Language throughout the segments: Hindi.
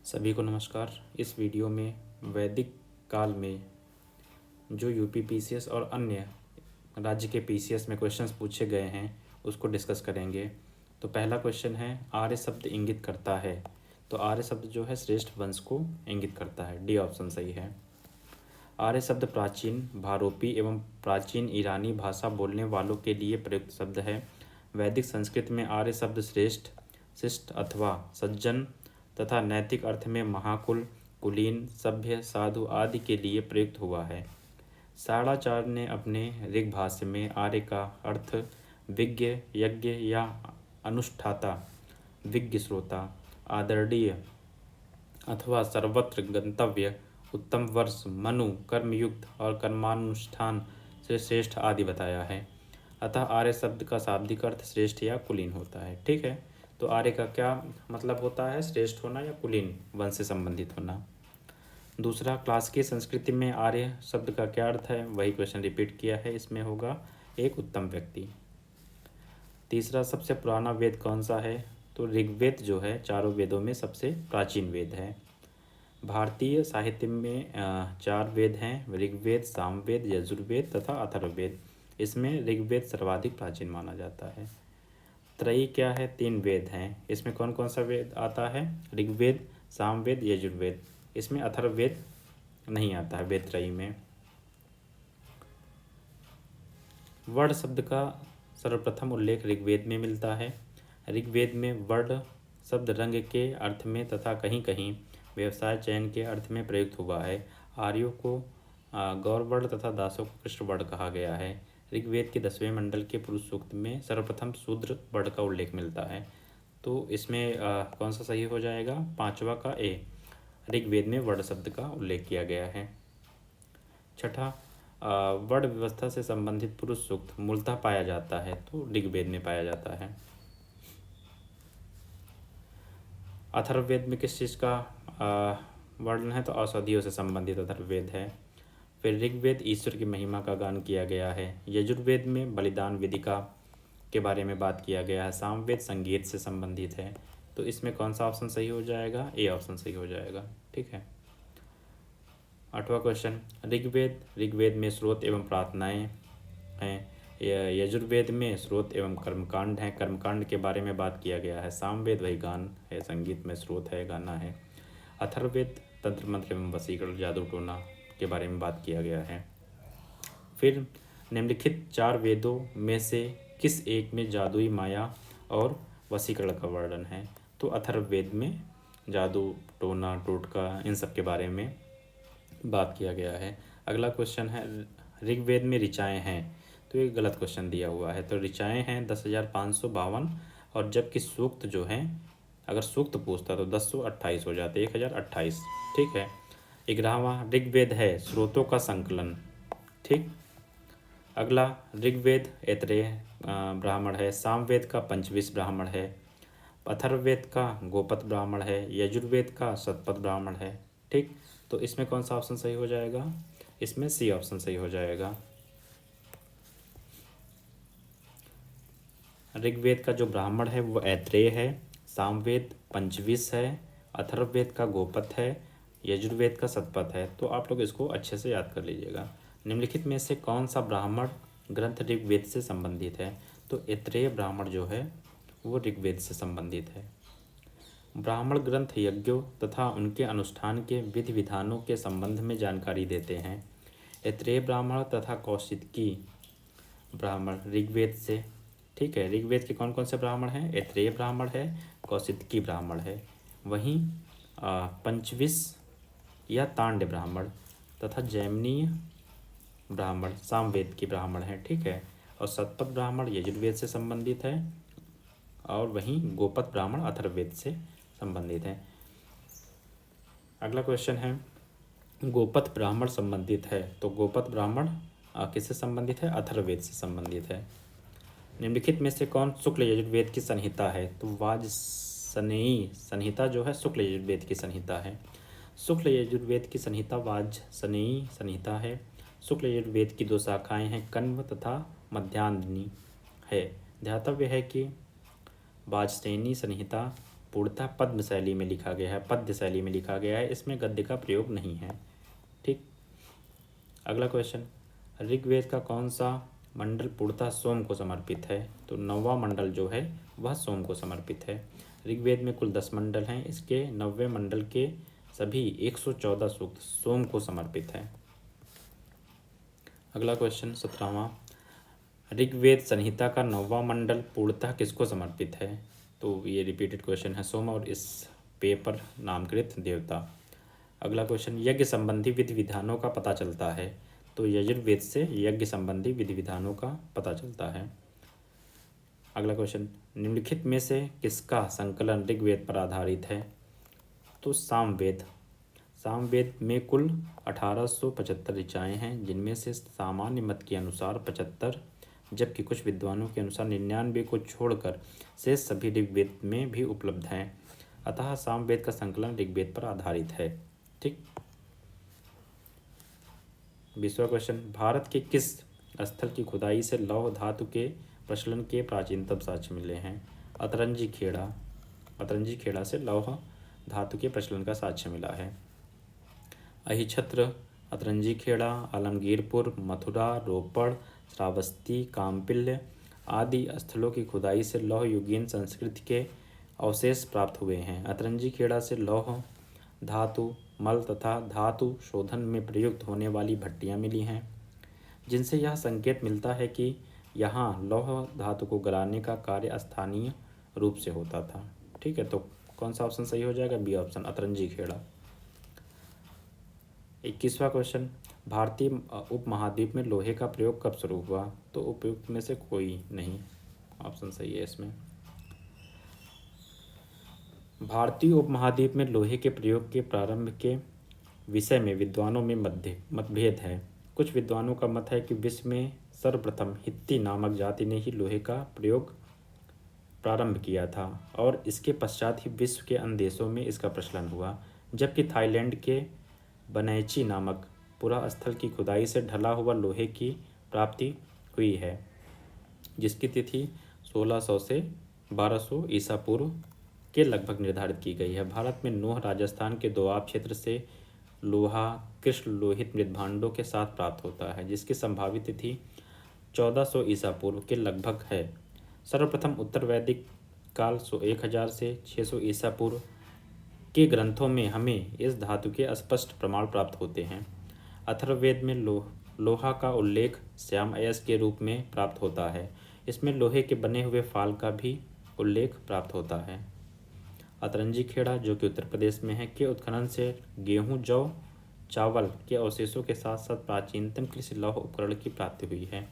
सभी को नमस्कार। इस वीडियो में वैदिक काल में जो यूपी पीसीएस और अन्य राज्य के पीसीएस में क्वेश्चंस पूछे गए हैं उसको डिस्कस करेंगे। तो पहला क्वेश्चन है, आर्य शब्द इंगित करता है। तो आर्य शब्द जो है श्रेष्ठ वंश को इंगित करता है। डी ऑप्शन सही है। आर्य शब्द प्राचीन भारोपी एवं प्राचीन ईरानी भाषा बोलने वालों के लिए प्रयुक्त शब्द है। वैदिक संस्कृत में आर्य शब्द श्रेष्ठ, शिष्ट अथवा सज्जन तथा नैतिक अर्थ में महाकुल, कुलीन, सभ्य, साधु आदि के लिए प्रयुक्त हुआ है। साढ़ाचार्य ने अपने ऋग भाष्य में आर्य का अर्थ विज्ञ, यज्ञ या अनुष्ठाता, विज्ञ श्रोता, आदरणीय अथवा सर्वत्र गंतव्य, उत्तम वर्ष, मनु, कर्मयुक्त और कर्मानुष्ठान से श्रेष्ठ आदि बताया है। अतः आर्य शब्द का शाब्दिक अर्थ श्रेष्ठ या कुलीन होता है। ठीक है, तो आर्य का क्या मतलब होता है? श्रेष्ठ होना या कुलीन वंश से संबंधित होना। दूसरा, क्लासिकी संस्कृति में आर्य शब्द का क्या अर्थ है? वही क्वेश्चन रिपीट किया है, इसमें होगा एक उत्तम व्यक्ति। तीसरा, सबसे पुराना वेद कौन सा है? तो ऋग्वेद जो है चारों वेदों में सबसे प्राचीन वेद है। भारतीय साहित्य में 4 वेद हैं, ऋग्वेद, सामवेद, यजुर्वेद तथा अथर्ववेद। इसमें ऋग्वेद सर्वाधिक प्राचीन माना जाता है। त्रयी क्या है? 3 वेद हैं। इसमें कौन कौन सा वेद आता है? ऋग्वेद, सामवेद, यजुर्वेद। इसमें अथर्ववेद नहीं आता है वेद त्रयी में। वर्ण शब्द का सर्वप्रथम उल्लेख ऋग्वेद में मिलता है। ऋग्वेद में वर्ण शब्द रंग के अर्थ में तथा कहीं कहीं व्यवसाय चयन के अर्थ में प्रयुक्त हुआ है। आर्यों को गौरवर्ण तथा दासों को कृष्ण वर्ण कहा गया है। ऋग्वेद के 10वें मंडल के पुरुष सूक्त में सर्वप्रथम शूद्र वर्ण का उल्लेख मिलता है। तो इसमें कौन सा सही हो जाएगा? 5वां का ए, ऋग्वेद में वर्ण शब्द का उल्लेख किया गया है। छठा, वर्ण व्यवस्था से संबंधित पुरुष सूक्त मूलतः पाया जाता है, तो ऋग्वेद में पाया जाता है। अथर्ववेद में किस चीज़ का वर्णन है? तो औषधियों से संबंधित अथर्ववेद है। फिर ऋग्वेद ईश्वर की महिमा का गान किया गया है। यजुर्वेद में बलिदान विधिका के बारे में बात किया गया है। सामवेद संगीत से संबंधित है। तो इसमें कौन सा ऑप्शन सही हो जाएगा? ए ऑप्शन सही हो जाएगा। ठीक है। 8वां क्वेश्चन, ऋग्वेद में स्रोत एवं प्रार्थनाएं हैं। यजुर्वेद में स्रोत एवं कर्मकांड हैं। कर्मकांड के बारे में बात किया गया है। सामवेद वही गान है, संगीत में स्रोत है, गाना है। अथर्ववेद तंत्र मंत्र एवं वशीकरण, जादू टोना के बारे में बात किया गया है। फिर निम्नलिखित 4 वेदों में से किस एक में जादुई माया और वशीकरण का वर्णन है? तो अथर्ववेद में जादू टोना टोटका इन सब के बारे में बात किया गया है। अगला क्वेश्चन है, ऋग्वेद में ऋचाएँ हैं। तो ये गलत क्वेश्चन दिया हुआ है। तो ऋचाएँ हैं 10,552 और जबकि सूक्त जो हैं, अगर सूक्त पूछता तो 1028 हो जाते, 1028। ठीक है। 11वां ऋग्वेद है स्रोतों का संकलन। ठीक। अगला ऋग्वेद ऐतरेय ब्राह्मण है। सामवेद का पंचविश ब्राह्मण है। अथर्ववेद का गोपत ब्राह्मण है। यजुर्वेद का शतपथ ब्राह्मण है। ठीक। तो इसमें कौन सा ऑप्शन सही हो जाएगा? इसमें सी ऑप्शन सही हो जाएगा। ऋग्वेद का जो ब्राह्मण है वो ऐत्रेय है। सामवेद पंचविश है। अथर्ववेद का गोपत है। यजुर्वेद का शतपथ है। तो आप लोग इसको अच्छे से याद कर लीजिएगा। निम्नलिखित में से कौन सा ब्राह्मण ग्रंथ ऋग्वेद से संबंधित है? तो ऐत्रेय ब्राह्मण जो है वो ऋग्वेद से संबंधित है। ब्राह्मण ग्रंथ यज्ञों तथा उनके अनुष्ठान के विधि विधानों के संबंध में जानकारी देते हैं। ऐत्रेय ब्राह्मण तथा कौशिकी ब्राह्मण ऋग्वेद से। ठीक है। ऋग्वेद के कौन कौन से ब्राह्मण हैं? ऐत्रेय ब्राह्मण है, कौशिकी ब्राह्मण है। वहीं पंचविश या तांड्य ब्राह्मण तथा जैमिनीय ब्राह्मण सामवेद के ब्राह्मण हैं। ठीक है। और शतपथ ब्राह्मण यजुर्वेद से संबंधित है और वहीं गोपत ब्राह्मण अथर्ववेद से संबंधित है। अगला क्वेश्चन है, गोपत ब्राह्मण संबंधित है। तो गोपत ब्राह्मण किससे संबंधित है? अथर्ववेद से संबंधित है। निम्नलिखित में से कौन शुक्ल यजुर्वेद की संहिता है? तो वाजसनेयी संहिता जो है शुक्ल यजुर्वेद की संहिता है। शुक्ल यजुर्वेद की संहिता वाजसनेयी संहिता है। शुक्ल यजुर्वेद की 2 शाखाएं हैं, कण्व तथा मध्याह्नि है। ध्यातव्य है कि वाजसनेयी संहिता पूर्णतः पद्य शैली में लिखा गया है, इसमें गद्य का प्रयोग नहीं है। ठीक। अगला क्वेश्चन, ऋग्वेद का कौन सा मंडल पूर्णतः सोम को समर्पित है? तो 9वां मंडल जो है वह सोम को समर्पित है। ऋग्वेद में कुल 10 मंडल हैं, इसके 9वें मंडल के सभी 114 सूक्त सोम को समर्पित है। अगला क्वेश्चन 17वां, ऋग्वेद संहिता का 9वां मंडल पूर्णतः किसको समर्पित है? तो ये रिपीटेड क्वेश्चन है, सोम और इस पेपर नामकृत देवता। अगला क्वेश्चन, यज्ञ संबंधी विधि विधानों का पता चलता है? तो यजुर्वेद से यज्ञ संबंधी विधि विधानों का पता चलता है। अगला क्वेश्चन, निम्नलिखित में से किसका संकलन ऋग्वेद पर आधारित है? तो सामवेद। सामवेद में कुल 1875 ऋचाएँ हैं, जिनमें से सामान्य मत के अनुसार 75, जबकि कुछ विद्वानों के अनुसार 99 को छोड़कर शेष सभी ऋग्वेद में भी उपलब्ध हैं। अतः सामवेद का संकलन ऋग्वेद पर आधारित है। ठीक। 20वां क्वेश्चन, भारत के किस स्थल की खुदाई से लौह धातु के प्रचलन के प्राचीनतम साक्ष्य मिले हैं? अतरंजी खेड़ा से लौह धातु के प्रचलन का साक्ष्य मिला है। अहिछत्र, अतरंजी खेड़ा, आलमगीरपुर, मथुरा, रोपड़, श्रावस्ती, काम्पिल्य आदि स्थलों की खुदाई से लौह युगीन संस्कृति के अवशेष प्राप्त हुए हैं। अतरंजी खेड़ा से लौह धातु मल तथा धातु शोधन में प्रयुक्त होने वाली भट्टियाँ मिली हैं, जिनसे यह संकेत मिलता है कि यहाँ लौह धातु को गलाने का कार्य स्थानीय रूप से होता था। ठीक है, तो कौन सा ऑप्शन सही हो जाएगा? B option, Atranji Khera. 21वां क्वेश्चन, भारतीय उपमहाद्वीप में लोहे का प्रयोग कब शुरू हुआ? तो उपयुक्त में से कोई नहीं ऑप्शन सही है इसमें। भारतीय उपमहाद्वीप में लोहे के प्रयोग के प्रारंभ के विषय में विद्वानों में मतभेद है। कुछ विद्वानों का मत है कि विश्व में सर्वप्रथम हित्ती नामक जाति ने ही लोहे का प्रयोग प्रारंभ किया था और इसके पश्चात ही विश्व के अन्य देशों में इसका प्रचलन हुआ, जबकि थाईलैंड के बनैची नामक पुरा स्थल की खुदाई से ढला हुआ लोहे की प्राप्ति हुई है, जिसकी तिथि 1600 से 1200 ईसा पूर्व के लगभग निर्धारित की गई है। भारत में नूह राजस्थान के दोआब क्षेत्र से लोहा कृष्ण लोहित मृदभांडों के साथ प्राप्त होता है, जिसकी संभावित तिथि 1400 ईसा पूर्व के लगभग है। सर्वप्रथम उत्तर वैदिक काल 1000 से 600 ईसा पूर्व के ग्रंथों में हमें इस धातु के स्पष्ट प्रमाण प्राप्त होते हैं। अथर्ववेद में लोहा का उल्लेख श्याम अयस के रूप में प्राप्त होता है। इसमें लोहे के बने हुए फाल का भी उल्लेख प्राप्त होता है। अतरंजी खेड़ा, जो कि उत्तर प्रदेश में है, के उत्खनन से गेहूं, जौ, चावल के अवशेषों के साथ साथ प्राचीनतम कृषि लौह उपकरण की प्राप्ति हुई है।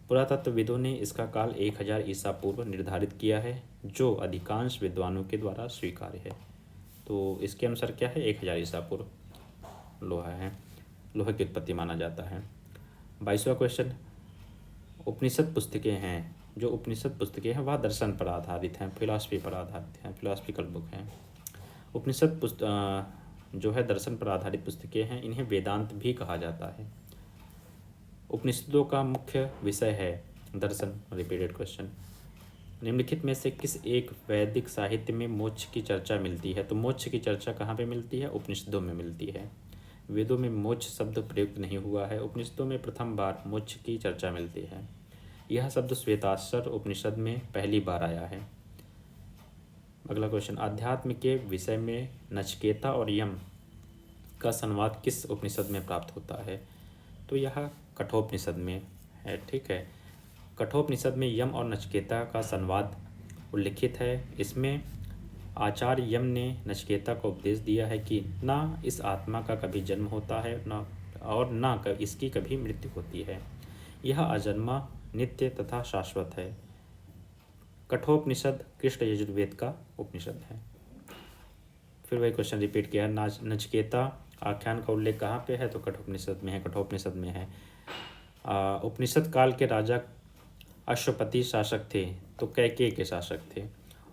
पुरातत्वविदों ने इसका काल 1000 ईसा पूर्व निर्धारित किया है, जो अधिकांश विद्वानों के द्वारा स्वीकार्य है। तो इसके अनुसार क्या है? 1000 ईसा पूर्व लोहा है, लोहे की उत्पत्ति माना जाता है। 22वां क्वेश्चन, उपनिषद पुस्तकें हैं, जो उपनिषद पुस्तकें हैं वह दर्शन पर आधारित हैं, फिलॉसफी पर आधारित हैं, फिलॉसफिकल बुक हैं। उपनिषद जो है दर्शन पर आधारित पुस्तकें हैं, इन्हें वेदांत भी कहा जाता है। उपनिषदों का मुख्य विषय है दर्शन। रिपीटेड क्वेश्चन, निम्नलिखित में से किस एक वैदिक साहित्य में मोक्ष की चर्चा मिलती है? तो मोक्ष की चर्चा कहाँ पे मिलती है? उपनिषदों में मिलती है। वेदों में मोक्ष शब्द प्रयुक्त नहीं हुआ है, उपनिषदों में प्रथम बार मोक्ष की चर्चा मिलती है। यह शब्द श्वेताश्वर उपनिषद में पहली बार आया है। अगला क्वेश्चन, अध्यात्म के विषय में नचिकेता और यम का संवाद किस उपनिषद में प्राप्त होता है? तो यह कठोपनिषद में है। ठीक है, कठोपनिषद में यम और नचिकेता का संवाद उल्लिखित है। इसमें आचार्य यम ने नचिकेता को उपदेश दिया है कि ना इस आत्मा का कभी जन्म होता है ना इसकी कभी मृत्यु होती है, यह अजन्मा, नित्य तथा शाश्वत है। कठोपनिषद कृष्ण यजुर्वेद का उपनिषद है। फिर वही क्वेश्चन रिपीट किया है, नचिकेता आख्यान का उल्लेख कहाँ पे है? तो कठोपनिषद में है, कठोपनिषद में है। उपनिषद काल के राजा अश्वपति शासक थे, तो कैकेयी के शासक थे।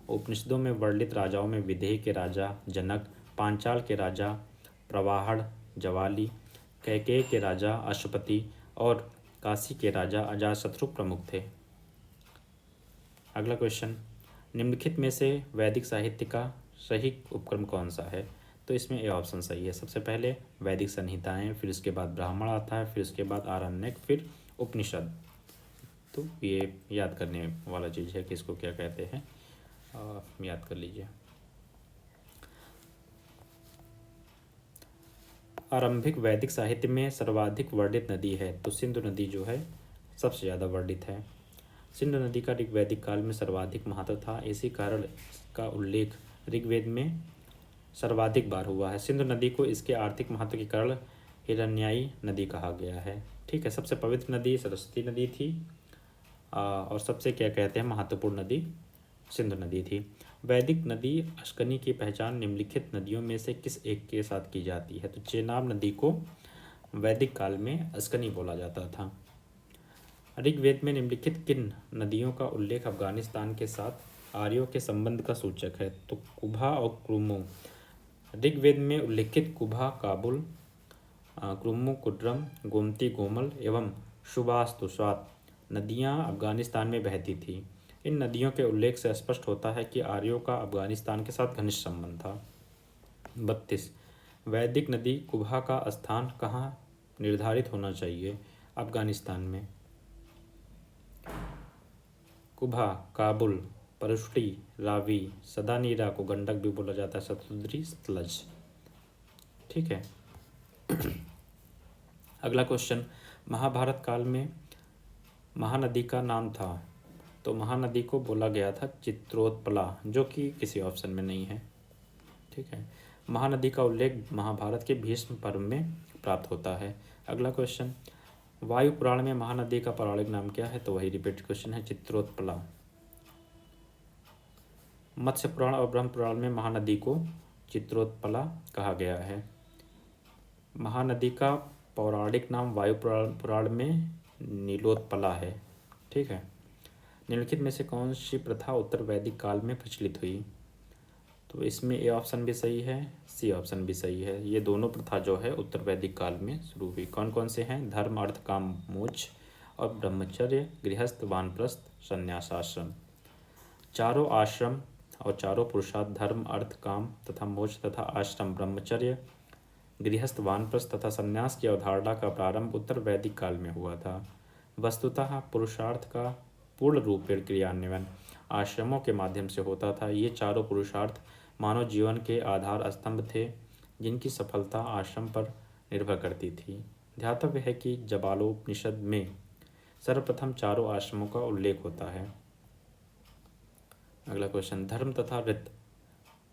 उपनिषदों में वर्णित राजाओं में विदेह के राजा जनक, पांचाल के राजा प्रवाहड़ जवाली, कैकेयी के राजा अश्वपति और काशी के राजा अजातशत्रु प्रमुख थे। अगला क्वेश्चन, निम्नलिखित में से वैदिक साहित्य का सही उपक्रम कौन सा है? तो इसमें ए ऑप्शन सही है। सबसे पहले वैदिक संहिताएं, फिर उसके बाद ब्राह्मण आता है, फिर उसके बाद आरण्यक, फिर उपनिषद। तो ये याद करने वाला चीज़ है कि इसको क्या कहते हैं, याद कर लीजिए। आरंभिक वैदिक साहित्य में सर्वाधिक वर्णित नदी है, तो सिंधु नदी जो है सबसे ज़्यादा वर्णित है। सिंधु नदी का ऋग्वैदिक काल में सर्वाधिक महत्व था, इसी कारण इसका उल्लेख ऋग्वेद में सर्वाधिक बार हुआ है। सिंधु नदी को इसके आर्थिक महत्व के कारण हिरण्याई नदी कहा गया है। ठीक है, सबसे पवित्र नदी सरस्वती नदी थी, और सबसे क्या कहते हैं महत्वपूर्ण नदी सिंधु नदी थी। वैदिक नदी अश्कनी की पहचान निम्नलिखित नदियों में से किस एक के साथ की जाती है? तो चेनाब नदी को वैदिक काल में अश्कनी बोला जाता था। ऋग्वेद में निम्नलिखित किन नदियों का उल्लेख अफगानिस्तान के साथ आर्यों के संबंध का सूचक है? तो कुभा और क्रुमो। ऋग्वेद में उल्लिखित कुभा काबुल, क्रुमो कुड्रम, गोमती गोमल एवं सुबास्तुसात नदियाँ अफगानिस्तान में बहती थीं। इन नदियों के उल्लेख से स्पष्ट होता है कि आर्यों का अफगानिस्तान के साथ घनिष्ठ संबंध था। 32 वैदिक नदी कुभा का स्थान कहाँ निर्धारित होना चाहिए? अफगानिस्तान में। कुभा, काबुल, परुष्टी, रावी, सदानीरा को गंडक भी बोला जाता है, शतुद्री, सतलज। ठीक है। अगला क्वेश्चन, महाभारत काल में महानदी का नाम था, तो महानदी को बोला गया था चित्रोत्पला, जो कि किसी ऑप्शन में नहीं है। ठीक है, महानदी का उल्लेख महाभारत के भीष्म पर्व में प्राप्त होता है। अगला क्वेश्चन, वायु पुराण में महानदी का पौराणिक नाम क्या है? तो वही रिपीट क्वेश्चन है, चित्रोत्पला। मत्स्य पुराण और ब्रह्म पुराण में महानदी को चित्रोत्पला कहा गया है। महानदी का पौराणिक नाम वायु पुराण में नीलोत्पला है। ठीक है, निम्नलिखित में से कौन सी प्रथा उत्तर वैदिक काल में प्रचलित हुई? तो इसमें ए ऑप्शन भी सही है, सी ऑप्शन भी सही है। ये दोनों प्रथा जो है उत्तर वैदिक काल में शुरू हुई। कौन कौन से हैं? धर्म, अर्थ, काम, मोक्ष और ब्रह्मचर्य, गृहस्थ, वानप्रस्थ, संन्यासाश्रम। चारों आश्रम और चारों पुरुषार्थ धर्म, अर्थ, काम तथा मोक्ष तथा आश्रम, ब्रह्मचर्य, गृहस्थ, वानप्रस्थ तथा संन्यास की अवधारणा का प्रारंभ उत्तर वैदिक काल में हुआ था। वस्तुतः पुरुषार्थ का पूर्ण रूपेण क्रियान्वयन आश्रमों के माध्यम से होता था। ये चारों पुरुषार्थ मानव जीवन के आधार स्तंभ थे, जिनकी सफलता आश्रम पर निर्भर करती थी। ध्यातव्य है कि जबालोपनिषद में सर्वप्रथम चारों आश्रमों का उल्लेख होता है। अगला क्वेश्चन, धर्म तथा रीत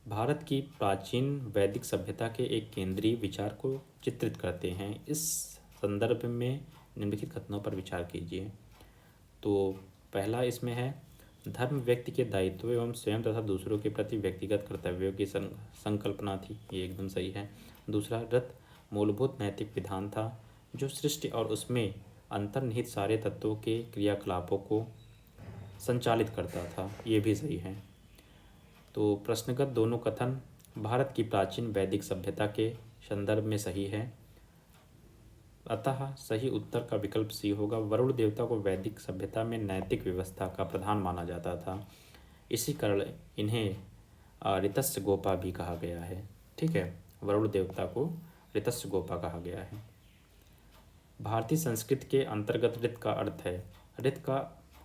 भारत की प्राचीन वैदिक सभ्यता के एक केंद्रीय विचार को चित्रित करते हैं। इस संदर्भ में निम्नलिखित कथनों पर विचार कीजिए। तो पहला इसमें है, धर्म व्यक्ति के दायित्व एवं स्वयं तथा दूसरों के प्रति व्यक्तिगत कर्तव्यों की संकल्पना थी, ये एकदम सही है। दूसरा, रत मूलभूत नैतिक विधान था जो सृष्टि और उसमें अंतर्निहित सारे तत्वों के क्रियाकलापों को संचालित करता था, ये भी सही है। तो प्रश्नगत दोनों कथन भारत की प्राचीन वैदिक सभ्यता के संदर्भ में सही है, अतः सही उत्तर का विकल्प सी होगा। वरुण देवता को वैदिक सभ्यता में नैतिक व्यवस्था का प्रधान माना जाता था, इसी कारण इन्हें ऋतस्य गोपा भी कहा गया है। ठीक है, वरुण देवता को ऋतस्य गोपा कहा गया है। भारतीय संस्कृति के अंतर्गत ऋत का अर्थ है, ऋत का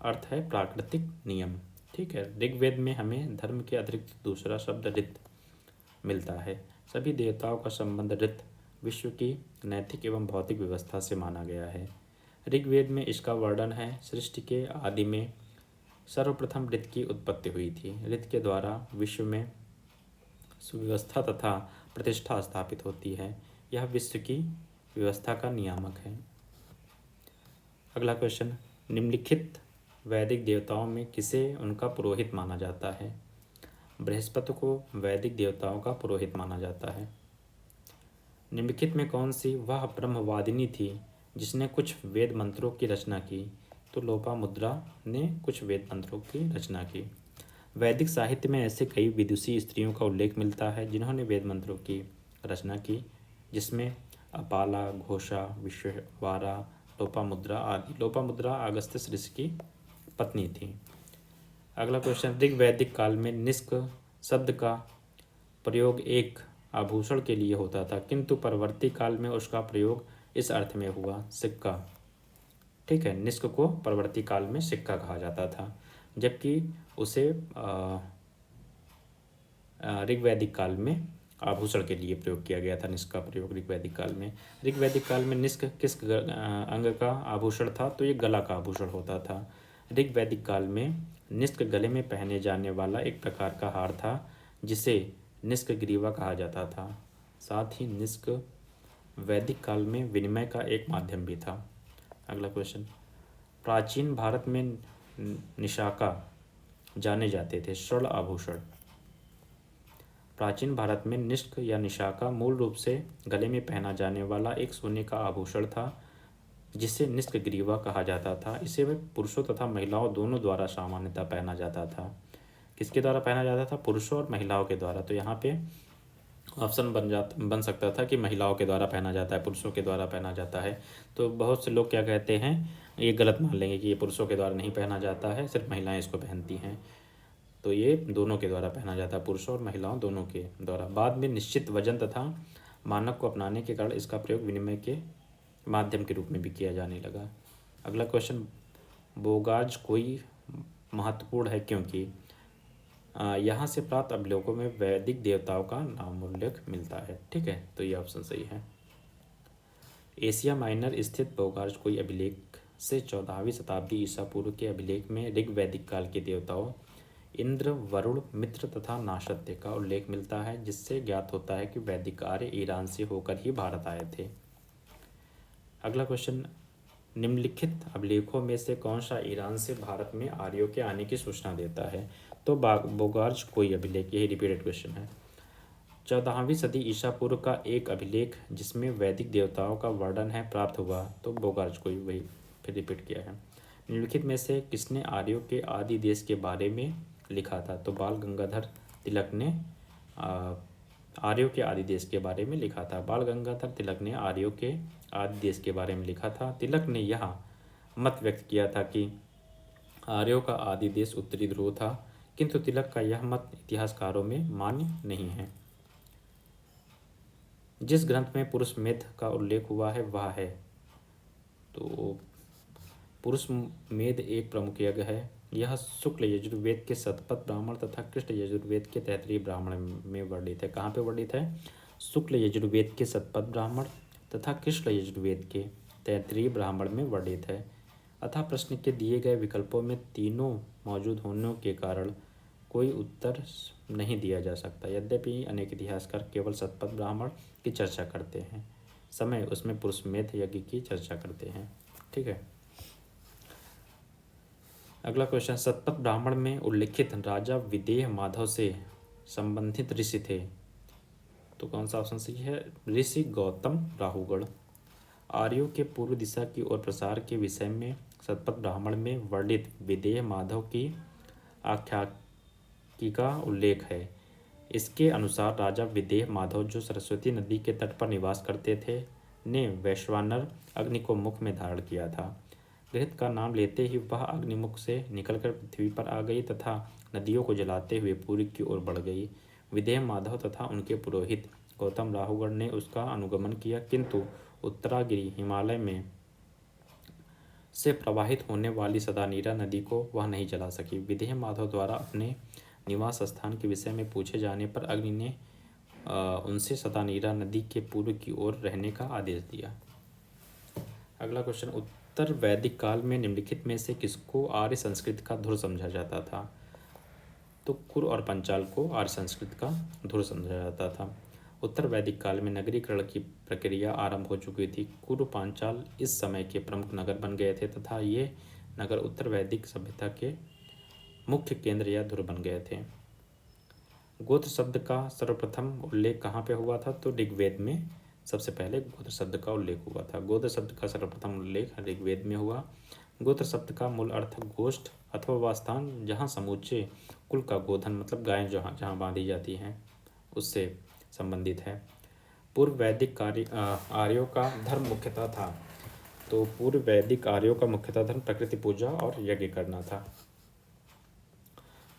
अर्थ है प्राकृतिक नियम। ठीक है, ऋग्वेद में हमें धर्म के अतिरिक्त दूसरा शब्द ऋत मिलता है। सभी देवताओं का संबंध ऋत विश्व की नैतिक एवं भौतिक व्यवस्था से माना गया है। ऋग्वेद में इसका वर्णन है, सृष्टि के आदि में सर्वप्रथम ऋत की उत्पत्ति हुई थी। ऋत के द्वारा विश्व में सुव्यवस्था तथा प्रतिष्ठा स्थापित होती है, यह विश्व की व्यवस्था का नियामक है। अगला क्वेश्चन, निम्नलिखित वैदिक देवताओं में किसे उनका पुरोहित माना जाता है? बृहस्पति को वैदिक देवताओं का पुरोहित माना जाता है। निम्नलिखित में कौन सी वह ब्रह्मवादिनी थी जिसने कुछ वेद मंत्रों की रचना की? तो लोपामुद्रा ने कुछ वेद मंत्रों की रचना की। वैदिक साहित्य में ऐसे कई विदुषी स्त्रियों का उल्लेख मिलता है जिन्होंने वेद मंत्रों की रचना की, जिसमें अपाला, घोषा, विश्ववारा, लोपामुद्रा आदि। लोपामुद्रा अगस्त्यस ऋषि की पत्नी थी। अगला क्वेश्चन, ऋग्वैदिक काल में निष्क शब्द का प्रयोग एक आभूषण के लिए होता था, किंतु परवर्ती काल में उसका प्रयोग इस अर्थ में हुआ, सिक्का। ठीक है, निष्क को परवर्ती काल में सिक्का कहा जाता था, जबकि उसे ऋग्वैदिक काल में आभूषण के लिए प्रयोग किया गया था। निष्क का प्रयोग ऋग्वैदिक काल में। ऋग्वैदिक काल में निष्क किस अंग का आभूषण था? तो ये गला का आभूषण होता था। ऋग्वैदिक काल में निष्क गले में पहने जाने वाला एक प्रकार का हार था, जिसे निष्क ग्रीवा कहा जाता था। साथ ही निष्क वैदिक काल में विनिमय का एक माध्यम भी था। अगला क्वेश्चन, प्राचीन भारत में निशाका जाने जाते थे स्वर्ण आभूषण। प्राचीन भारत में निष्क या निशाका मूल रूप से गले में पहना जाने वाला एक सोने का आभूषण था, जिसे निष्क ग्रीवा कहा जाता था। इसे पुरुषों तथा महिलाओं दोनों द्वारा सामान्यतः पहना जाता था। किसके द्वारा पहना जाता था? पुरुषों और महिलाओं के द्वारा। तो यहाँ पे ऑप्शन बन सकता था कि महिलाओं के द्वारा पहना जाता है, पुरुषों के द्वारा पहना जाता है। तो बहुत से लोग क्या कहते हैं, ये गलत मान लेंगे कि ये पुरुषों के द्वारा नहीं पहना जाता है, सिर्फ महिलाएं इसको पहनती हैं। तो ये दोनों के द्वारा पहना जाता है, पुरुषों और महिलाओं दोनों के द्वारा। बाद में निश्चित वजन तथा मानक को अपनाने के कारण इसका प्रयोग विनिमय के माध्यम के रूप में भी किया जाने लगा। अगला क्वेश्चन, बोगाज कोई महत्वपूर्ण है क्योंकि यहाँ से प्राप्त अभिलेखों में वैदिक देवताओं का नाम उल्लेख मिलता है। ठीक है, तो ये ऑप्शन सही है। एशिया माइनर स्थित बोगाज कोई अभिलेख से 14वीं शताब्दी ईसा पूर्व के अभिलेख में ऋग्वैदिक काल के देवताओं इंद्र, वरुण, मित्र तथा नाशत्य का उल्लेख मिलता है, जिससे ज्ञात होता है कि वैदिक आर्य ईरान से होकर ही भारत आए थे। अगला क्वेश्चन, निम्नलिखित अभिलेखों में से कौन सा ईरान से भारत में आर्यों के आने की सूचना देता है? तो बोगाज कोई अभिलेख, यही रिपीटेड क्वेश्चन है। 14वीं सदी ईसा पूर्व का एक अभिलेख जिसमें वैदिक देवताओं का वर्णन है प्राप्त हुआ, तो बोगाज कोई, वही फिर रिपीट किया है। निम्नलिखित में से किसने आर्यों के आदि देश के बारे में लिखा था? तो बाल गंगाधर तिलक ने आर्यों के आदि देश के बारे में लिखा था। बाल गंगाधर तिलक ने आर्यों के आदि देश के बारे में लिखा था। तिलक ने यह मत व्यक्त किया था कि आर्यों का आदि देश उत्तरी ध्रुव था, किंतु तिलक का यह मत इतिहासकारों में मान्य नहीं है। जिस ग्रंथ में पुरुष मेध का उल्लेख हुआ है वह है, तो पुरुष मेध एक प्रमुख यज्ञ है। यह शुक्ल यजुर्वेद के शतपथ ब्राह्मण तथा कृष्ण यजुर्वेद के तैत्तिरीय ब्राह्मण में वर्णित है। कहाँ पे वर्णित है? शुक्ल यजुर्वेद के शतपथ ब्राह्मण तथा कृष्ण यजुर्वेद के तैत्तिरीय ब्राह्मण में वर्णित है। अतः प्रश्न के दिए गए विकल्पों में तीनों मौजूद होने के कारण कोई उत्तर नहीं दिया जा सकता। यद्यपि अनेक इतिहासकार केवल शतपथ ब्राह्मण की चर्चा करते हैं, समय उसमें पुरुषमेध यज्ञ की चर्चा करते हैं। ठीक है, अगला क्वेश्चन, शतपथ ब्राह्मण में उल्लिखित राजा विदेह माधव से संबंधित ऋषि थे, तो कौन सा ऑप्शन सही है? ऋषि गौतम राहुगण। आर्यों के पूर्व दिशा की ओर प्रसार के विषय में शतपथ ब्राह्मण में वर्णित विदेह माधव की आख्यायिकी का उल्लेख है। इसके अनुसार राजा विदेह माधव, जो सरस्वती नदी के तट पर निवास करते थे, ने वैश्वानर अग्नि को मुख में धारण किया था। घृत का नाम लेते ही वह अग्निमुख से निकलकर पृथ्वी पर आ गई तथा नदियों को जलाते हुए पूर्व की ओर बढ़ गई। विदेह माधव तथा उनके पुरोहित गौतम राहुगण ने उसका अनुगमन किया, किंतु उत्तरागिरी हिमालय में से प्रवाहित होने वाली सदानीरा नदी को वह नहीं जला सकी। विदेह माधव द्वारा अपने निवास स्थान के विषय में पूछे जाने पर अग्नि ने उनसे सदानीरा नदी के पूर्व की ओर रहने का आदेश दिया। अगला क्वेश्चन, उत्तर वैदिक काल में निम्नलिखित में से किसको आर्य संस्कृत का धुर समझा जाता था? तो कुर और पंचाल को आर्य संस्कृत का धुर समझा जाता था। उत्तर वैदिक काल में नगरीकरण की प्रक्रिया आरंभ हो चुकी थी। कुरु पांचाल इस समय के प्रमुख नगर बन गए थे तथा ये नगर उत्तर वैदिक सभ्यता के मुख्य केंद्र या धुर बन गए थे। गोत्र शब्द का सर्वप्रथम उल्लेख कहाँ पे हुआ था? तो ऋग्वेद में सबसे पहले गोत्र शब्द का उल्लेख हुआ था। गोत्र शब्द का सर्वप्रथम उल्लेख ऋग्वेद में हुआ। गोत्र शब्द का मूल अर्थ गोष्ठ अथवा वह स्थान जहाँ समूचे कुल का गोधन, मतलब गायें जहाँ बांधी जाती हैं, उससे संबंधित है। पूर्व वैदिक आर्यों का धर्म मुख्यतः था, तो पूर्व वैदिक आर्यों का मुख्यतः धर्म प्रकृति पूजा और यज्ञ करना था।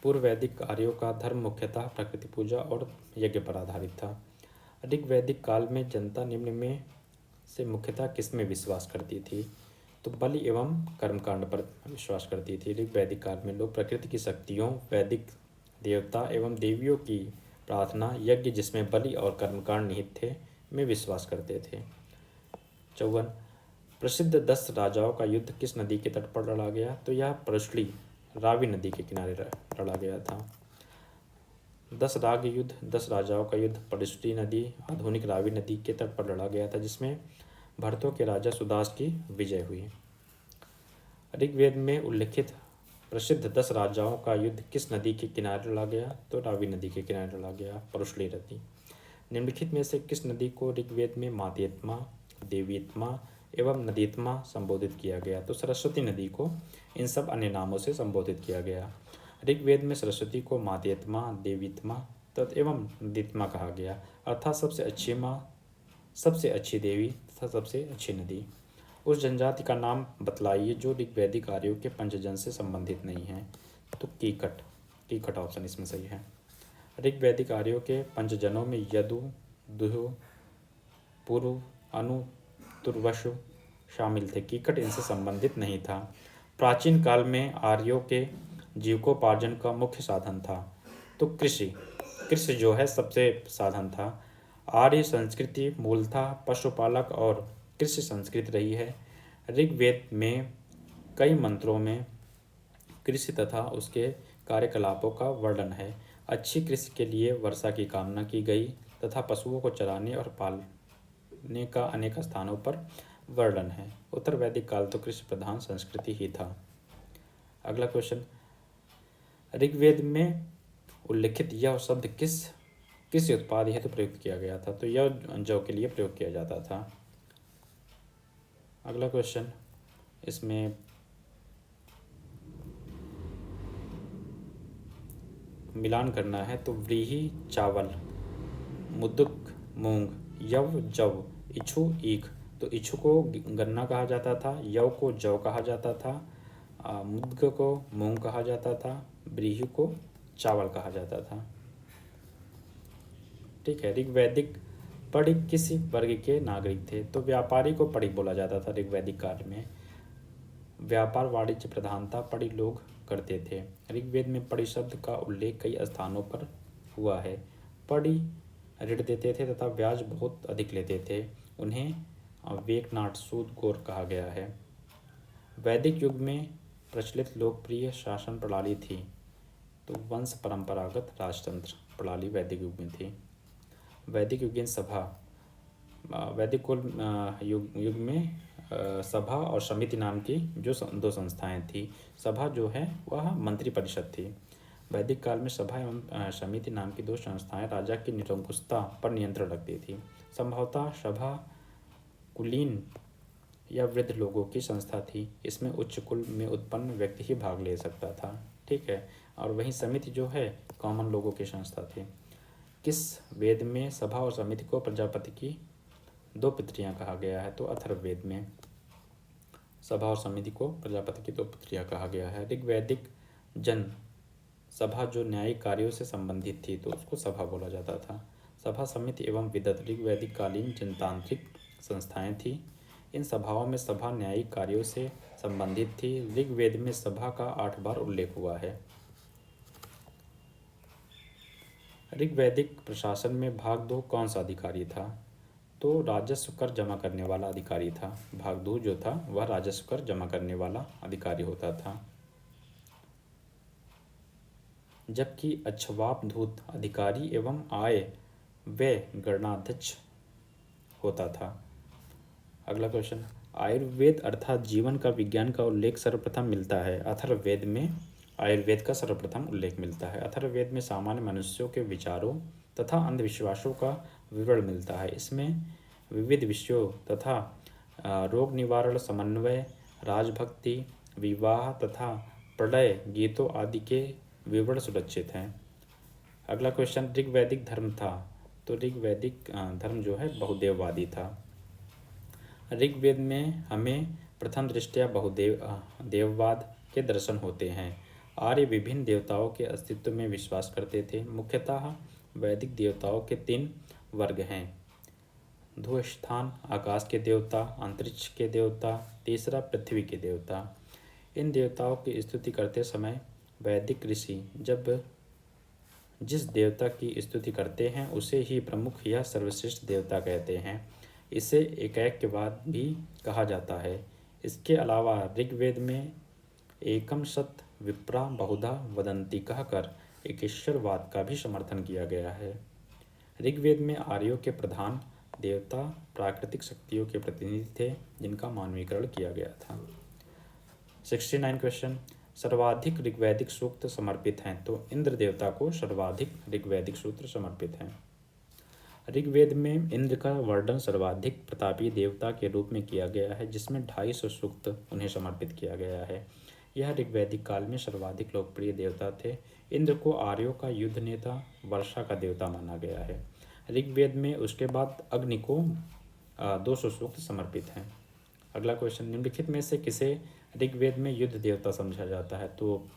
पूर्व वैदिक आर्यों का धर्म मुख्यतः प्रकृति पूजा और यज्ञ पर आधारित था। ऋग वैदिक काल में जनता निम्न में से मुख्यतः किस में विश्वास करती थी? तो बलि एवं कर्मकांड पर विश्वास करती थी। ऋग वैदिक काल में लोग प्रकृति की शक्तियों, वैदिक देवता एवं देवियों की प्रार्थना, यज्ञ जिसमें बलि और कर्मकांड निहित थे में विश्वास करते थे। 54 प्रसिद्ध 10 राजाओं का युद्ध किस नदी के तट पर लड़ा गया? तो यह परशुली रावी नदी के किनारे लड़ा गया था। 10 राग युद्ध, 10 राजाओं का युद्ध परशुली नदी, आधुनिक रावी नदी के तट पर लड़ा गया था, जिसमें भरतों के राजा सुदास की विजय हुई। ऋग्वेद में उल्लिखित प्रसिद्ध 10 राजाओं का युद्ध किस नदी के किनारे लड़ा गया? तो रावी नदी के किनारे लड़ा गया, परशुली नदी। निम्नलिखित में से किस नदी को ऋग्वेद में मातेत्मा, देवीत्मा एवं नदीत्मा संबोधित किया गया? तो सरस्वती नदी को इन सब अन्य नामों से संबोधित किया गया। ऋग्वेद में सरस्वती को मातेत्मा, देवीत्मा तथा एवं नदीत्मा कहा गया, अर्थात सबसे अच्छी माँ, सबसे अच्छी देवी तथा सबसे अच्छी नदी। उस जनजाति का नाम बतलाइए जो ऋग्वैदिक आर्यों के पंचजन से संबंधित नहीं है। तो कीकट, कीकट ऑप्शन इसमें सही है। ऋग्वैदिक आर्यों के पंचजनों में यदु, दुहु, पुरु, अनु, तुर्वशु शामिल थे। कीकट इनसे संबंधित नहीं था। प्राचीन काल में आर्यों के जीविकोपार्जन का मुख्य साधन था तो कृषि, कृषि जो है सबसे साधन था। आर्य संस्कृति मूलतः पशुपालक और कृषि संस्कृति रही है। ऋग्वेद में कई मंत्रों में कृषि तथा उसके कार्यकलापों का वर्णन है। अच्छी कृषि के लिए वर्षा की कामना की गई तथा पशुओं को चराने और पालने का अनेक स्थानों पर वर्णन है। उत्तर वैदिक काल तो कृषि प्रधान संस्कृति ही था। अगला क्वेश्चन, ऋग्वेद में उल्लिखित यह शब्द किस उत्पाद हेतु प्रयुक्त किया गया था? तो यह जौ के लिए प्रयोग किया जाता था। अगला क्वेश्चन, इसमें मिलान करना है तो व्रीहि चावल, मुद्दक मूंग, यव जव, इच्छु ईख। तो इच्छु को गन्ना कहा जाता था, यव को जौ कहा जाता था, मुद्ग को मूंग कहा जाता था, व्रीहि को चावल कहा जाता था। ठीक है। ऋग्वैदिक पढ़िक किस वर्ग के नागरिक थे? तो व्यापारी को पढ़िक बोला जाता था। ऋग्वैदिक काल में व्यापार वाणिज्य प्रधानता पढ़ी लोग करते थे। ऋग्वेद में पढ़ी शब्द का उल्लेख कई स्थानों पर हुआ है। पढ़ी ऋण देते थे तथा ब्याज बहुत अधिक लेते थे। उन्हें वेकनाट, सूद गोर कहा गया है। वैदिक युग में प्रचलित लोकप्रिय शासन प्रणाली थी तो वंश परंपरागत राजतंत्र प्रणाली वैदिक युग में थी। वैदिक युगीन सभा, वैदिक कुल युग में सभा और समिति नाम की जो दो संस्थाएं थी। सभा जो है वह मंत्री परिषद थी। वैदिक काल में सभा एवं समिति नाम की दो संस्थाएं राजा की निरंकुशता पर नियंत्रण रखती थी। संभवतः सभा कुलीन या वृद्ध लोगों की संस्था थी। इसमें उच्च कुल में उत्पन्न व्यक्ति ही भाग ले सकता था। ठीक है। और वहीं समिति जो है कॉमन लोगों की संस्था थी। किस वेद में सभा और समिति को प्रजापति की दो पुत्रियां कहा गया है? तो अथर्ववेद में सभा और समिति को प्रजापति की दो पुत्रियां कहा गया है। ऋग्वैदिक जन सभा जो न्यायिक कार्यों से संबंधित थी तो उसको सभा बोला जाता था। सभा, समिति एवं विदत ऋग्वैदिक कालीन जनतांत्रिक संस्थाएं थी। इन सभाओं में सभा न्यायिक कार्यों से संबंधित थी। ऋग्वेद में सभा का 8 बार उल्लेख हुआ है। ऋग्वैदिक प्रशासन में भाग 2 कौन सा अधिकारी था? तो राजस्व कर जमा करने वाला अधिकारी था। भाग 2 जो था वह राजस्व कर जमा करने वाला अधिकारी होता था, जबकि अक्षवाप धूत अधिकारी एवं आय व्यय गणनाध्यक्ष होता था। अगला क्वेश्चन, आयुर्वेद अर्थात जीवन का विज्ञान का उल्लेख सर्वप्रथम मिलता है। अथर्ववेद में आयुर्वेद का सर्वप्रथम उल्लेख मिलता है। अथर्ववेद में सामान्य मनुष्यों के विचारों तथा अंधविश्वासों का विवरण मिलता है। इसमें विविध विषयों तथा रोग निवारण, समन्वय, राजभक्ति, विवाह तथा प्रलय गीतों आदि के विवरण सुरक्षित हैं। अगला क्वेश्चन, ऋग्वैदिक धर्म था तो ऋग्वैदिक धर्म जो है बहुदेववादी था। ऋग्वेद में हमें प्रथम दृष्टया बहुदेववाद के दर्शन होते हैं। आर्य विभिन्न देवताओं के अस्तित्व में विश्वास करते थे। मुख्यतः वैदिक देवताओं के 3 वर्ग हैं: धूस्थान आकाश के देवता, अंतरिक्ष के देवता, तीसरा पृथ्वी के देवता। इन देवताओं की स्तुति करते समय वैदिक ऋषि जब जिस देवता की स्तुति करते हैं उसे ही प्रमुख या सर्वश्रेष्ठ देवता कहते हैं। इसे एकैक्यवाद भी कहा जाता है। इसके अलावा ऋग्वेद में एकम सत विप्रा बहुधा वदंती कहकर एकेश्वरवाद का भी समर्थन किया गया है। ऋग्वेद में आर्यों के प्रधान देवता प्राकृतिक शक्तियों के प्रतिनिधि थे जिनका मानवीकरण किया गया था। 69 क्वेश्चन, सर्वाधिक ऋग्वैदिक सूक्त समर्पित हैं, तो इंद्र देवता को सर्वाधिक ऋग्वैदिक सूत्र समर्पित हैं। ऋग्वेद में इंद्र का वर्णन सर्वाधिक प्रतापी देवता के रूप में किया गया है, जिसमें 250 सूक्त उन्हें समर्पित किया गया है। यह ऋग्वैदिक काल में सर्वाधिक लोकप्रिय देवता थे। इंद्र को आर्यों का युद्ध नेता, वर्षा का देवता माना गया है। ऋग्वेद में उसके बाद अग्नि को 200 सूक्त समर्पित हैं। अगला क्वेश्चन, निम्नलिखित में से किसे ऋग्वेद में युद्ध देवता समझा जाता है, तो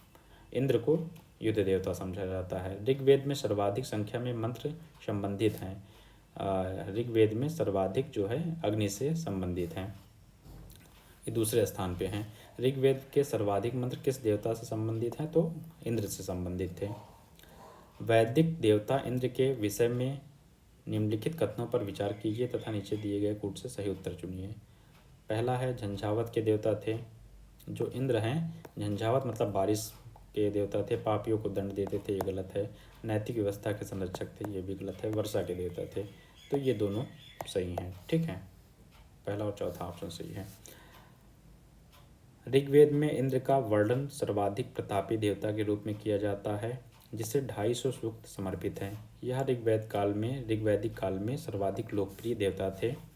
इंद्र को युद्ध देवता समझा जाता है। ऋग्वेद में सर्वाधिक संख्या में मंत्र संबंधित हैं। ऋग्वेद में सर्वाधिक जो है अग्नि से संबंधित हैं, ये दूसरे स्थान पे हैं। ऋग्वेद के सर्वाधिक मंत्र किस देवता से संबंधित हैं, तो इंद्र से संबंधित थे। वैदिक देवता इंद्र के विषय में निम्नलिखित कथनों पर विचार कीजिए तथा नीचे दिए गए कूट से सही उत्तर चुनिए। पहला है, झंझावत के देवता थे। जो इंद्र हैं, झंझावत मतलब बारिश के देवता थे, पापियों को दंड देते थे, ये गलत है। नैतिक व्यवस्था के संरक्षक थे, ये भी गलत है। वर्षा के देवता थे, तो ये दोनों सही हैं, ठीक है। पहला और चौथा ऑप्शन सही है। ऋग्वेद में इंद्र का वर्णन सर्वाधिक प्रतापी देवता के रूप में किया जाता है, जिसे 250 सूक्त समर्पित हैं। यह ऋग्वैदिक काल में सर्वाधिक लोकप्रिय देवता थे।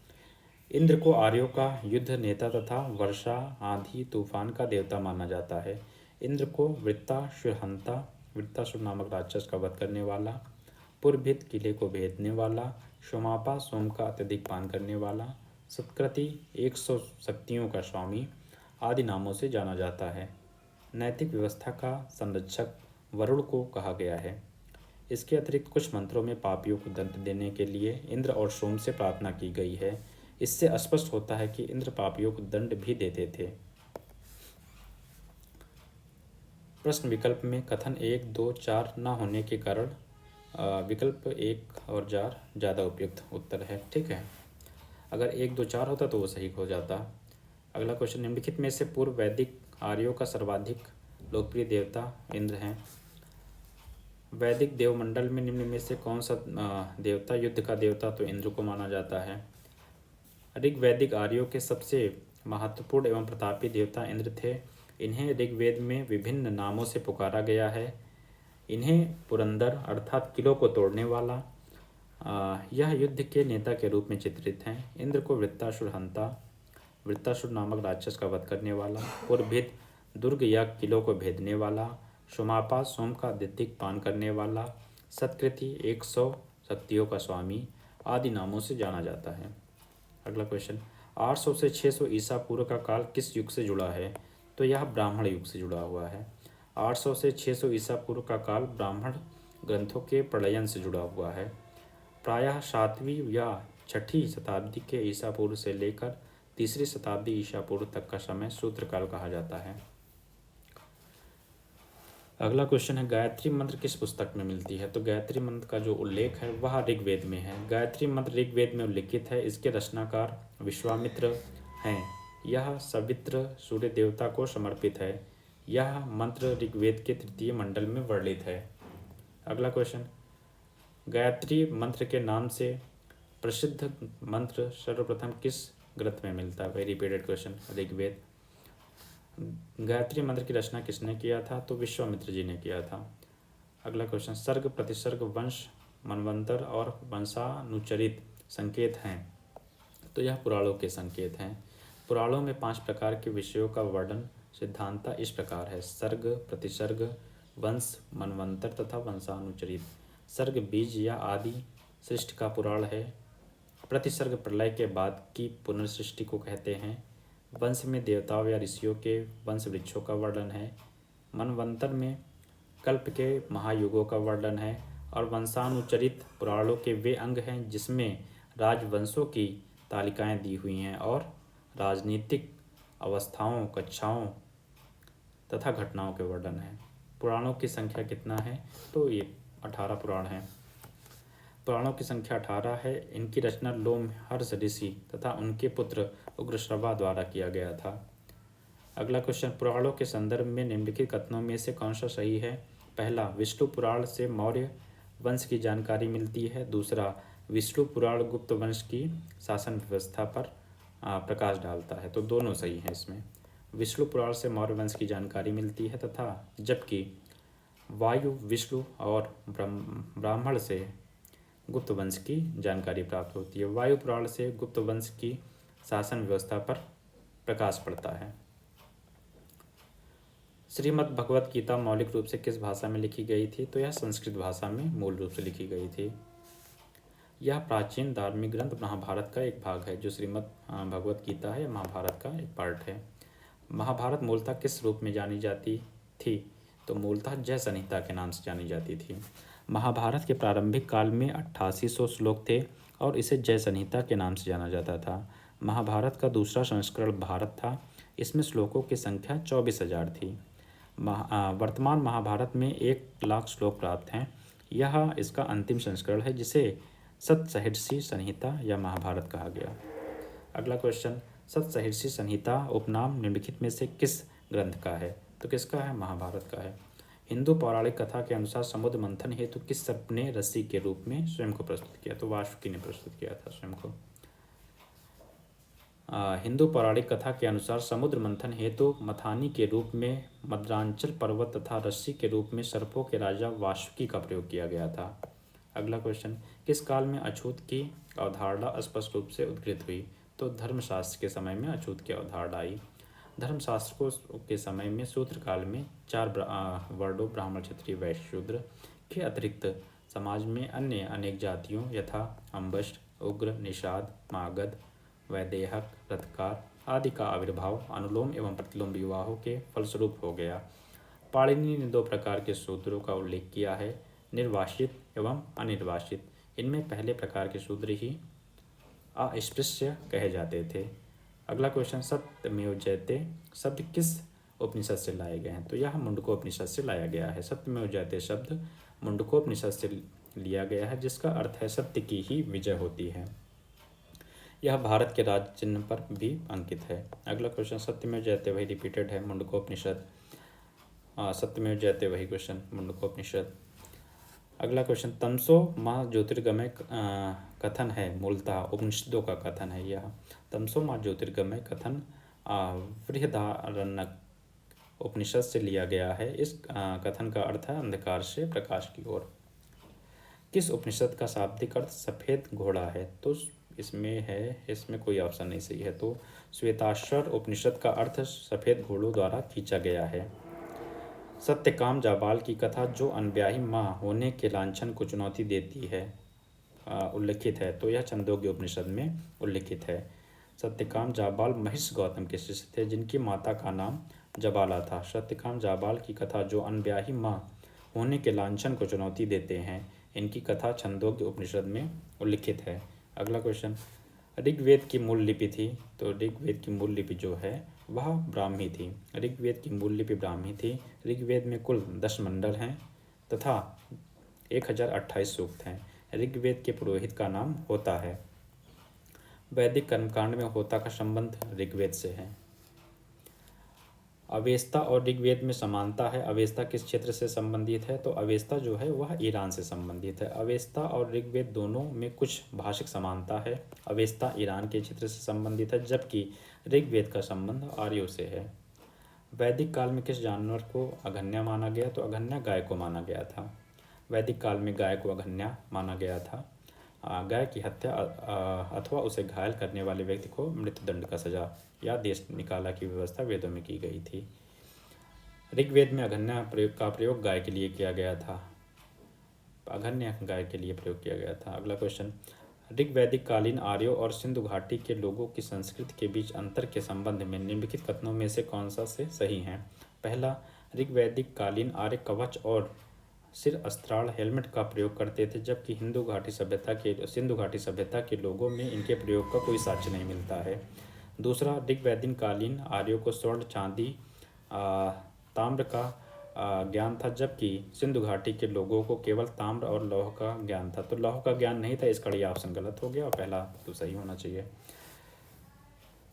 इंद्र को आर्यों का युद्ध नेता तथा वर्षा, आंधी, तूफान का देवता माना जाता है। इंद्र को वृत्तासुर नामक राक्षस का वध करने वाला, पुरभित किले को भेदने वाला, सोमापा सोम का अत्यधिक पान करने वाला, सत्कृति 100 शक्तियों का स्वामी आदि नामों से जाना जाता है। नैतिक व्यवस्था का संरक्षक वरुण को कहा गया है। इसके अतिरिक्त कुछ मंत्रों में पापियों को दंड देने के लिए इंद्र और सोम से प्रार्थना की गई है। इससे स्पष्ट होता है कि इंद्र पापियों को दंड भी देते थे। प्रश्न विकल्प में कथन 1, 2, 4 न होने के कारण विकल्प 1 और 4 ज़्यादा उपयुक्त उत्तर है, ठीक है। अगर 1, 2, 4 होता तो वो सही हो जाता। अगला क्वेश्चन, निम्नलिखित में से पूर्व वैदिक आर्यों का सर्वाधिक लोकप्रिय देवता इंद्र हैं। वैदिक देवमंडल में निम्न में से कौन सा देवता युद्ध का देवता, तो इंद्र को माना जाता है। ऋग्वैदिक आर्यों के सबसे महत्वपूर्ण एवं प्रतापी देवता इंद्र थे। इन्हें ऋग्वेद में विभिन्न नामों से पुकारा गया है। इन्हें पुरंदर अर्थात किलों को तोड़ने वाला यह युद्ध के नेता के रूप में चित्रित हैं। इंद्र को वृत्तासुर नामक राक्षस का वध करने वाला, पुरभित दुर्ग या किलों को भेदने वाला, सोमापा सोम का अत्यधिक पान करने वाला, सत्कृति 100 शक्तियों का स्वामी आदि नामों से जाना जाता है। अगला क्वेश्चन, 800 से 600 ईसा पूर्व का काल किस युग से जुड़ा है, तो यह ब्राह्मण युग से जुड़ा हुआ है। 800 से 600 ईसा पूर्व का काल ब्राह्मण ग्रंथों के प्रलयन से जुड़ा हुआ है। प्रायः 7वीं या 6ठी शताब्दी के ईसा पूर्व से लेकर 3री शताब्दी ईसा पूर्व तक का समय सूत्रकाल कहा जाता है। अगला क्वेश्चन है, गायत्री मंत्र किस पुस्तक में मिलती है, तो गायत्री मंत्र का जो उल्लेख है वह ऋग्वेद में है। गायत्री मंत्र ऋग्वेद में उल्लिखित है। इसके रचनाकार विश्वामित्र हैं। यह सवित्र सूर्य देवता को समर्पित है। यह मंत्र ऋग्वेद के 3य मंडल में वर्णित है। अगला क्वेश्चन, गायत्री मंत्र के नाम से प्रसिद्ध मंत्र सर्वप्रथम किस ग्रंथ में मिलता है, रिपीटेड क्वेश्चन, ऋग्वेद। गायत्री मंत्र की रचना किसने किया था, तो विश्वामित्र जी ने किया था। अगला क्वेश्चन, सर्ग, प्रतिसर्ग, वंश, मनवंतर और वंशानुचरित संकेत हैं, तो यह पुराणों के संकेत हैं। पुराणों में 5 प्रकार के विषयों का वर्णन सिद्धांत इस प्रकार है: सर्ग, प्रतिसर्ग, वंश, मनवंतर तथा वंशानुचरित। सर्ग बीज या आदि सृष्टि का पुराण है। प्रतिसर्ग प्रलय के बाद की पुनर्सृष्टि को कहते हैं। वंश में देवताओं या ऋषियों के वंश वृक्षों का वर्णन है। मनवंतर में कल्प के महायुगों का वर्णन है और वंशानुचरित पुराणों के वे अंग हैं जिसमें राजवंशों की तालिकाएं दी हुई हैं और राजनीतिक अवस्थाओं, कक्षाओं तथा घटनाओं के वर्णन है। पुराणों की संख्या कितना है? तो ये 18 पुराण हैं। पुराणों की संख्या 18 है। इनकी रचना लोमहर्ष ऋषि तथा उनके पुत्र उग्रश्रवा द्वारा किया गया था। अगला क्वेश्चन, पुराणों के संदर्भ में निम्नलिखित कथनों में से कौन सा सही है? पहला, विष्णु पुराण से मौर्य वंश की जानकारी मिलती है। दूसरा, विष्णु पुराण गुप्त वंश की शासन व्यवस्था पर प्रकाश डालता है। तो दोनों सही हैं इसमें। विष्णु पुराण से मौर्य वंश की जानकारी मिलती है तथा जबकि वायु, विष्णु और ब्राह्मण से गुप्त वंश की जानकारी प्राप्त होती है। वायु पुराण से गुप्त वंश की शासन व्यवस्था पर प्रकाश पड़ता है। श्रीमद् भगवत गीता मौलिक रूप से किस भाषा में लिखी गई थी? तो यह संस्कृत भाषा में मूल रूप से लिखी गई थी। यह प्राचीन धार्मिक ग्रंथ महाभारत का एक भाग है। जो श्रीमद् भगवत गीता है महाभारत का एक पार्ट है। महाभारत मूलतः किस रूप में जानी जाती थी? तो मूलतः जय संहिता के नाम से जानी जाती थी। महाभारत के प्रारंभिक काल में 8800 श्लोक थे और इसे जय संहिता के नाम से जाना जाता था। महाभारत का दूसरा संस्करण भारत था। इसमें श्लोकों की संख्या 24,000 थी। वर्तमान महाभारत में 1,00,000 श्लोक प्राप्त हैं। यह इसका अंतिम संस्करण है जिसे सप्तसहर्षि संहिता या महाभारत कहा गया। अगला क्वेश्चन, सप्तसहर्षि संहिता उपनाम निम्नलिखित में से किस ग्रंथ का है? तो किसका है? महाभारत का है। हिंदू पौराणिक कथा के अनुसार समुद्र मंथन हेतु किस सर्प ने रस्सी के रूप में स्वयं को प्रस्तुत किया? तो वासुकी ने प्रस्तुत किया था स्वयं को। हिंदू पौराणिक कथा के अनुसार समुद्र मंथन हेतु मथानी के रूप में मद्रांचल पर्वत तथा रस्सी के रूप में सर्पों के राजा वासुकी का प्रयोग किया गया था। अगला क्वेश्चन, किस काल में अछूत की अवधारणा स्पष्ट रूप से उद्घृत हुई? तो धर्मशास्त्र के समय में अछूत की अवधारणा आई। धर्मशास्त्र के समय में सूत्र काल में 4 वर्णों ब्राह्मण, क्षत्रिय, वैश्य, शूद्र के अतिरिक्त समाज में अन्य अनेक जातियों यथा अंबष्ट, उग्र, निषाद, मागध, वैदेहक, रथकार आदि का आविर्भाव अनुलोम एवं प्रतिलोम विवाहों के फलस्वरूप हो गया। पाणिनि ने 2 प्रकार के शूद्रों का उल्लेख किया है, निर्वासित एवं अनिर्वासित। इनमें पहले प्रकार के शूद्र ही अस्पृश्य कहे जाते थे। अगला क्वेश्चन, सत्यमेव जयते शब्द किस उपनिषद से लाए गए हैं? तो यह मुंडकोपनिषद से लाया गया है। सत्यमेव जयते शब्द मुंडकोपनिषद से लिया गया है जिसका अर्थ है सत्य की ही विजय होती है। यह भारत के राज चिन्ह पर भी अंकित है। अगला क्वेश्चन, सत्यमेव जयते वही रिपीटेड है मुंडकोपनिषद। सत्यमेव जयते वही क्वेश्चन मुंडकोपनिषद। अगला क्वेश्चन, तमसो माँ ज्योतिर्गमय कथन है मूलतः उपनिषदों का कथन है। यह तमसो माँ ज्योतिर्गमय कथन बृहदारण्यक उपनिषद से लिया गया है। इस कथन का अर्थ है अंधकार से प्रकाश की ओर। किस उपनिषद का शाब्दिक अर्थ सफ़ेद घोड़ा है? तो इसमें कोई ऑप्शन नहीं सही है। तो श्वेताश्वर उपनिषद का अर्थ सफ़ेद घोड़ों द्वारा खींचा गया है। सत्यकाम जाबाल की कथा जो अनब्याही माँ होने के लांछन को चुनौती देती है उल्लिखित है। तो यह छंदोग्य उपनिषद में उल्लिखित है। सत्यकाम जाबाल महिष गौतम के शिष्य थे जिनकी माता का नाम जबाला था। सत्यकाम जाबाल की कथा जो अनब्याही माँ होने के लांछन को चुनौती देते हैं, इनकी कथा छंदोग्य उपनिषद में उल्लिखित है। अगला क्वेश्चन, ऋग्वेद की मूल लिपि थी। तो ऋग्वेद की मूल लिपि जो है वह ब्राह्मी थी। ऋग्वेद की मूल लिपि ब्राह्मी थी। ऋग्वेद में कुल 10 मंडल हैं तथा 1028 सूक्त हैं। ऋग्वेद के पुरोहित का नाम होता है। वैदिक कर्मकांड में होता का संबंध ऋग्वेद से है। अवेस्ता और ऋग्वेद में समानता है। अवेस्ता किस क्षेत्र से संबंधित है? तो अवेस्ता जो है वह ईरान से संबंधित है। अवेस्ता और ऋग्वेद दोनों में कुछ भाषिक समानता है। अवेस्ता ईरान के क्षेत्र से संबंधित है जबकि ऋग्वेद का संबंध आर्यों से है। वैदिक काल में किस जानवर को अघन्या माना गया? तो अघन्या गाय को माना गया था। वैदिक काल में गाय को अघन्या माना गया था। गाय की हत्या अथवा उसे घायल करने वाले व्यक्ति को मृत्युदंड का सजा या देश निकाला की व्यवस्था वेदों में की गई थी। ऋग्वेद में अघन्या का प्रयोग गाय के लिए किया गया था। अघन्या गाय के लिए प्रयोग किया गया था। अगला क्वेश्चन, ऋग्वैदिक कालीन आर्यों और सिंधु घाटी के लोगों की संस्कृति के बीच अंतर के संबंध में निम्नलिखित कथनों में से कौन सा से सही है? पहला, ऋग्वैदिक कालीन आर्य कवच और सिर अस्त्राल हेलमेट का प्रयोग करते थे, जबकि सिंधु घाटी सभ्यता के लोगों में इनके प्रयोग का कोई साक्ष्य नहीं मिलता है। दूसरा, ऋग्वैदिक कालीन आर्यों को स्वर्ण, चांदी, ताम्र का ज्ञान था, जबकि सिंधु घाटी के लोगों को केवल ताम्र और लौह का ज्ञान था। तो लौह का ज्ञान नहीं था, इसका ये ऑप्शन गलत हो गया और पहला तो सही होना चाहिए।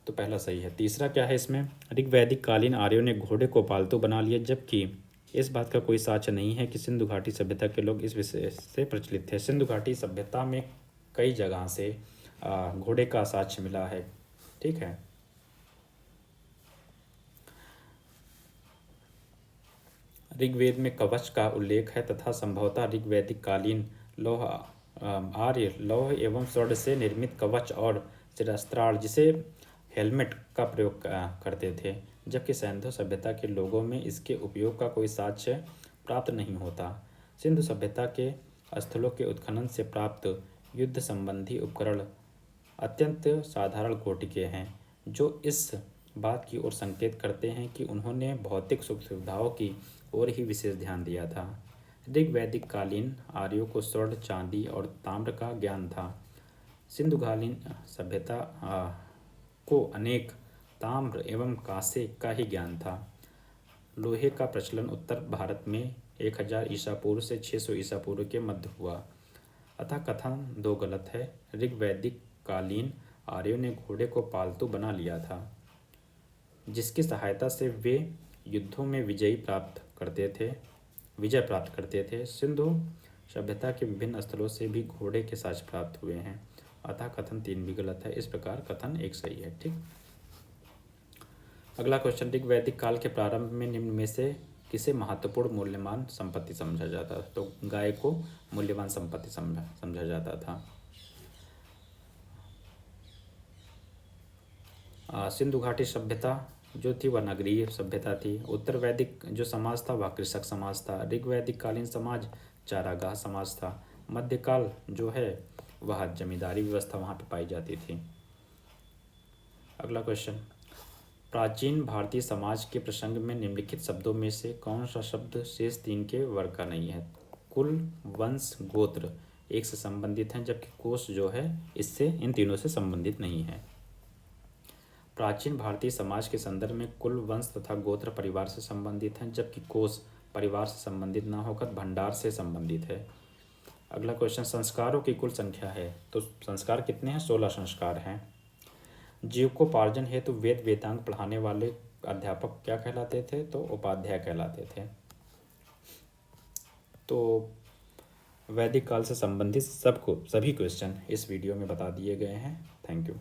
तो पहला सही है। तीसरा क्या है इसमें, ऋग्वैदिक कालीन आर्यों ने घोड़े को पालतू बना लिया, जबकि इस बात का कोई साक्ष्य नहीं है कि सिंधु घाटी सभ्यता के लोग इस विषय से प्रचलित थे। सिंधु घाटी सभ्यता में कई जगह से घोड़े का साक्ष्य मिला है। ठीक है। ऋग्वेद में कवच का उल्लेख है तथा संभवतः ऋग्वैदिक कालीन आर्य लौह एवं स्वर्ण से निर्मित कवच और शिरस्त्राण, जिसे हेलमेट का प्रयोग करते थे, जबकि सिंधु सभ्यता के लोगों में इसके उपयोग का कोई साक्ष्य प्राप्त नहीं होता। सिंधु सभ्यता के स्थलों के उत्खनन से प्राप्त युद्ध संबंधी उपकरण अत्यंत साधारण कोटि के हैं, जो इस बात की ओर संकेत करते हैं कि उन्होंने भौतिक सुख सुविधाओं की ओर ही विशेष ध्यान दिया था। ऋग्वैदिक कालीन आर्यों को स्वर्ण, चांदी और ताम्र का ज्ञान था। सिंधुकालीन सभ्यता को अनेक ताम्र एवं कांसे का ही ज्ञान था। लोहे का प्रचलन उत्तर भारत में 1000 ईसा पूर्व से 600 ईसा पूर्व के मध्य हुआ। अतः कथन 2 गलत है। ऋग्वैदिक कालीन आर्यों ने घोड़े को पालतू बना लिया था, जिसकी सहायता से वे युद्धों में विजय प्राप्त करते थे। सिंधु सभ्यता के विभिन्न स्थलों से भी घोड़े के साक्ष्य प्राप्त हुए हैं। अतः कथन 3 भी गलत है। इस प्रकार कथन 1 सही है। ठीक। अगला क्वेश्चन, ऋग्वैदिक काल के प्रारंभ में निम्न में से किसे महत्वपूर्ण मूल्यवान संपत्ति समझा जाता था? तो गाय को मूल्यवान संपत्ति समझा जाता था। सिंधु घाटी सभ्यता जो थी वह नगरीय सभ्यता थी। उत्तर वैदिक जो समाज था वह कृषक समाज था। ऋग्वैदिक कालीन समाज चारागाह समाज था। मध्यकाल जो है वह जमींदारी व्यवस्था वहाँ पर पाई जाती थी। अगला क्वेश्चन, प्राचीन भारतीय समाज के प्रसंग में निम्नलिखित शब्दों में से कौन सा शब्द शेष 3 के वर्ग का नहीं है? कुल, वंश, गोत्र एक से संबंधित हैं, जबकि कोश जो है इससे इन तीनों से संबंधित नहीं है। प्राचीन भारतीय समाज के संदर्भ में कुल, वंश तथा गोत्र परिवार से संबंधित हैं, जबकि कोश परिवार से संबंधित न होकर भंडार से संबंधित है। अगला क्वेश्चन, संस्कारों की कुल संख्या है। तो संस्कार कितने हैं? 16 संस्कार हैं। जीविकोपार्जन हेतु वेद वेदांग पढ़ाने वाले अध्यापक क्या कहलाते थे? तो उपाध्याय कहलाते थे। तो वैदिक काल से संबंधित सभी क्वेश्चन इस वीडियो में बता दिए गए हैं। Thank you.